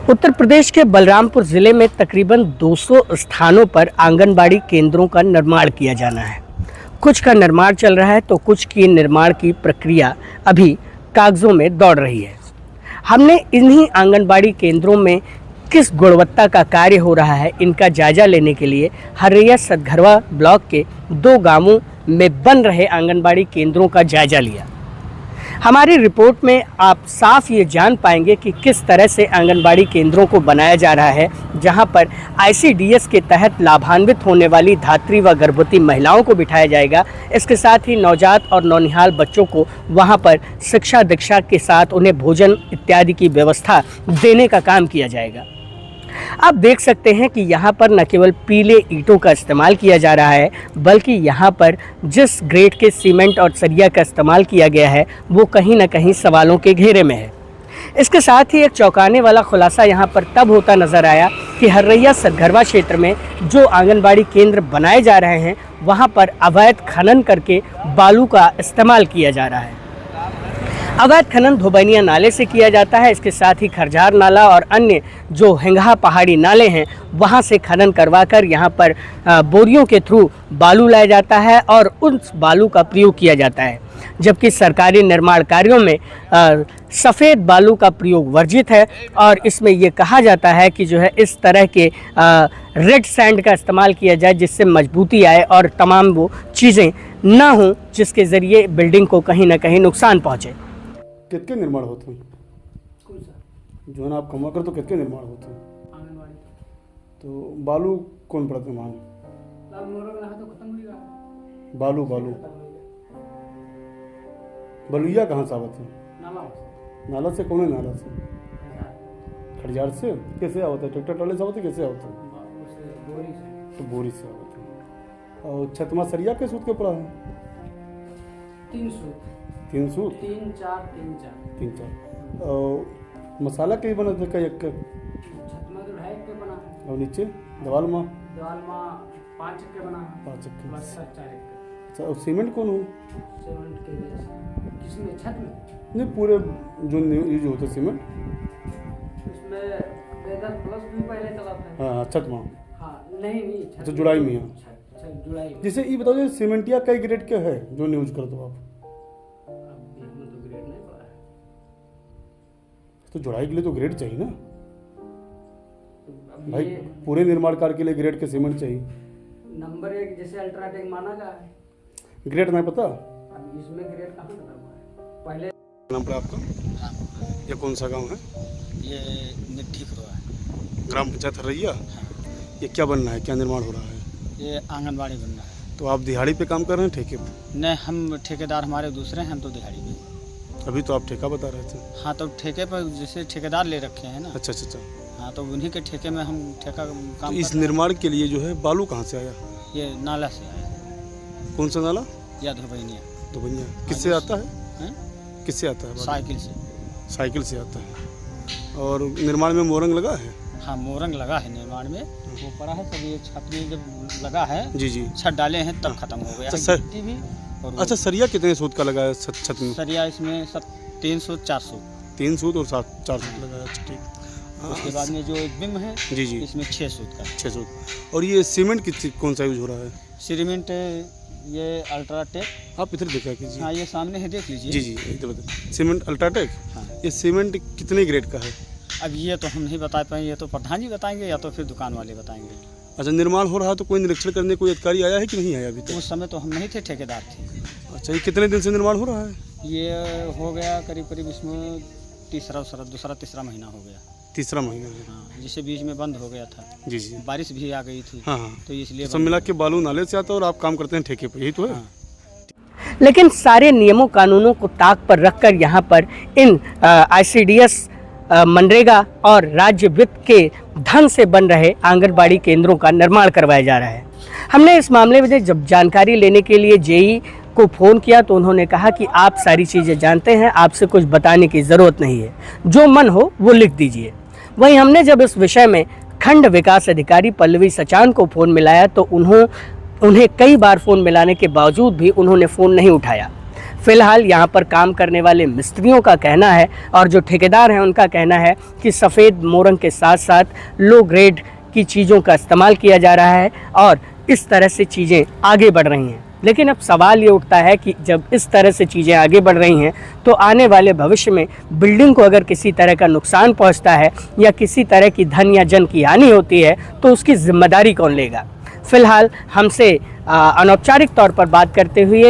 उत्तर प्रदेश के बलरामपुर जिले में तकरीबन 200 स्थानों पर आंगनबाड़ी केंद्रों का निर्माण किया जाना है। कुछ का निर्माण चल रहा है तो कुछ की निर्माण की प्रक्रिया अभी कागजों में दौड़ रही है। हमने इन्हीं आंगनबाड़ी केंद्रों में किस गुणवत्ता का कार्य हो रहा है इनका जायजा लेने के लिए हरैया सतघरवा ब्लॉक के 2 गांवों में बन रहे आंगनबाड़ी केंद्रों का जायजा लिया। हमारी रिपोर्ट में आप साफ ये जान पाएंगे कि किस तरह से आंगनबाड़ी केंद्रों को बनाया जा रहा है, जहां पर ICDS के तहत लाभान्वित होने वाली धात्री व गर्भवती महिलाओं को बिठाया जाएगा। इसके साथ ही नवजात और नौनिहाल बच्चों को वहां पर शिक्षा दीक्षा के साथ उन्हें भोजन इत्यादि की व्यवस्था देने का काम किया जाएगा। आप देख सकते हैं कि यहाँ पर न केवल पीले ईंटों का इस्तेमाल किया जा रहा है, बल्कि यहाँ पर जिस ग्रेड के सीमेंट और सरिया का इस्तेमाल किया गया है वो कहीं न कहीं सवालों के घेरे में है। इसके साथ ही एक चौंकाने वाला खुलासा यहाँ पर तब होता नजर आया कि हरैया सतघरवा क्षेत्र में जो आंगनबाड़ी केंद्र बनाए जा रहे हैं वहाँ पर अवैध खनन करके बालू का इस्तेमाल किया जा रहा है। अवैध खनन धोबनिया नाले से किया जाता है। इसके साथ ही खरझार नाला और अन्य जो हिंगहा पहाड़ी नाले हैं वहां से खनन करवाकर यहां पर बोरियों के थ्रू बालू लाया जाता है और उस बालू का प्रयोग किया जाता है, जबकि सरकारी निर्माण कार्यों में सफ़ेद बालू का प्रयोग वर्जित है। और इसमें ये कहा जाता है कि जो है इस तरह के रेड सैंड का इस्तेमाल किया जाए जिससे मजबूती आए और तमाम वो चीज़ें ना हों जिसके ज़रिए बिल्डिंग को कहीं ना कहीं नुकसान पहुँचे। कितने निर्माण होते हैं जो ना आप कमा कर तो कितने निर्माण होते हैं आंगनबाड़ी तो बालू कौन पड़ता है मान तो खत्म हो गया। बालू बलुइया कहाँ से आवत है? नाला से कौन है? नाला से खड़ियार से कैसे आवता है? ट्रैक्टर ट्राले से आवता है? कैसे आवता है? तो बोरी से आवता है। और छतमा सरिया के सूत के पड़ा है? 3 सूत 3 4 और मसाला कहीं बना था एक छतमा तो 2.5 के बना है और नीचे दीवाल में 5 के बना है 5 के बस 4 के। अच्छा और सीमेंट कौन हो? सीमेंट के किसमें छत में नहीं पूरे जो यूज होता है सीमेंट उसमें वेदर प्लस भी पहले चला था। हाँ छत में हाँ नहीं अच्छा जुड़ाई में है। जुड़ाई जैसे ये बताओ जो सीमेंटिया कई ग्रेड के है जो यूज करते हो आप? तो जुड़ाई के लिए तो ग्रेड चाहिए ना भाई, पूरे निर्माण कार्य के लिए ग्रेड के सीमेंट चाहिए। नंबर 1 जैसे अल्ट्राटेक माना गया है, ग्रेड नहीं पता? अब इसमें ग्रेड कहाँ पता हुआ है? पहले नाम पर आपका ये कौन सा गांव है? ये निट्ठी खुरवा है, ग्राम पंचायत हरैया। ये क्या बनना है, क्या निर्माण हो रहा है? ये आंगनबाड़ी बनना है। तो आप दिहाड़ी पे काम कर रहे हैं ठेके पे? नहीं, हम ठेकेदार हमारे दूसरे हैं, हम तो दिहाड़ी में। अभी तो आप ठेका बता रहे थे। हाँ तो ठेके पर जैसे ठेकेदार ले रखे हैं ना। अच्छा। हाँ तो उन्हीं के ठेके में हम ठेका तो काम इस कर रहे निर्माण के लिए जो है बालू कहाँ से आया? हैं। ये नाला से आया, कौन सा नाला? या धोबनिया। धोबनिया किससे आता है? किससे आता है? साइकिल से। साइकिल से आता है। और निर्माण में मोरंग लगा है? हाँ मोरंग लगा है निर्माण में, वो पड़ा है। तब ये छत में जब लगा है जी छत डाले हैं तब खत्म हो गया। अच्छा, गिट्टी भी और अच्छा सरिया कितने सूत का लगा है छत में? सरिया इसमें 300 400 3 सूत और 4 सूत लगा है। अच्छा ठीक। उसके बाद में जो एक बिम है जी इसमें 6 सूत का 6 सूत। और ये सीमेंट कौन सा यूज हो रहा है? सीमेंट ये अल्ट्राटेक। आप इधर देखा कीजिए। हाँ ये सामने है, देख लीजिए। जी इधर बताइए। Cement UltraTech. हाँ। ये सीमेंट कितने ग्रेड का है? अब ये तो हम नहीं बता पाए, ये तो प्रधान जी बताएंगे या तो फिर दुकान वाले बताएंगे। अच्छा निर्माण हो रहा है तो कोई निरीक्षण करने कोई अधिकारी आया है कि नहीं आया अभी तक? उस समय तो हम नहीं थे, ठेकेदार थे। अच्छा ये कितने दिन से निर्माण हो रहा है? ये हो गया करीब इसमें दूसरा तीसरा महीना हो गया। तीसरा महीना है। हाँ जिसे बीच में बंद हो गया था। जी बारिश भी आ गई थी। हाँ तो इसलिए सब मिला के बालू नाले से आता है और आप काम करते हैं ठेके पे, यही तो है। हाँ। लेकिन सारे नियमों कानूनों को ताक पर रखकर यहाँ पर इन ICDS मनरेगा और राज्य वित्त के धन से बन रहे आंगनबाड़ी केंद्रों का निर्माण करवाया जा रहा है। हमने इस मामले में जब जानकारी लेने के लिए JE को फ़ोन किया तो उन्होंने कहा कि आप सारी चीज़ें जानते हैं, आपसे कुछ बताने की ज़रूरत नहीं है, जो मन हो वो लिख दीजिए। वहीं हमने जब इस विषय में खंड विकास अधिकारी पल्लवी सचान को फ़ोन मिलाया तो उन्हें कई बार फ़ोन मिलाने के बावजूद भी उन्होंने फ़ोन नहीं उठाया। फिलहाल यहाँ पर काम करने वाले मिस्त्रियों का कहना है और जो ठेकेदार हैं उनका कहना है कि सफ़ेद मोरंग के साथ साथ लो ग्रेड की चीज़ों का इस्तेमाल किया जा रहा है और इस तरह से चीज़ें आगे बढ़ रही हैं। लेकिन अब सवाल ये उठता है कि जब इस तरह से चीज़ें आगे बढ़ रही हैं तो आने वाले भविष्य में बिल्डिंग को अगर किसी तरह का नुकसान पहुंचता है या किसी तरह की धन या जन की हानि होती है तो उसकी जिम्मेदारी कौन लेगा। फिलहाल हमसे अनौपचारिक तौर पर बात करते हुए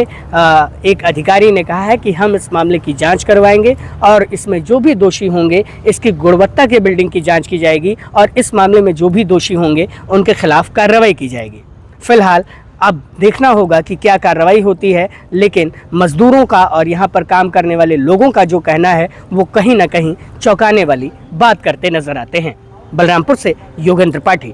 एक अधिकारी ने कहा है कि हम इस मामले की जांच करवाएंगे और इसमें जो भी दोषी होंगे इसकी गुणवत्ता के बिल्डिंग की जांच की जाएगी और इस मामले में जो भी दोषी होंगे उनके खिलाफ कार्रवाई की जाएगी। फिलहाल अब देखना होगा कि क्या कार्रवाई होती है, लेकिन मजदूरों का और यहाँ पर काम करने वाले लोगों का जो कहना है वो कहीं ना कहीं चौंकाने वाली बात करते नजर आते हैं। बलरामपुर से योगेंद्र त्रिपाठी।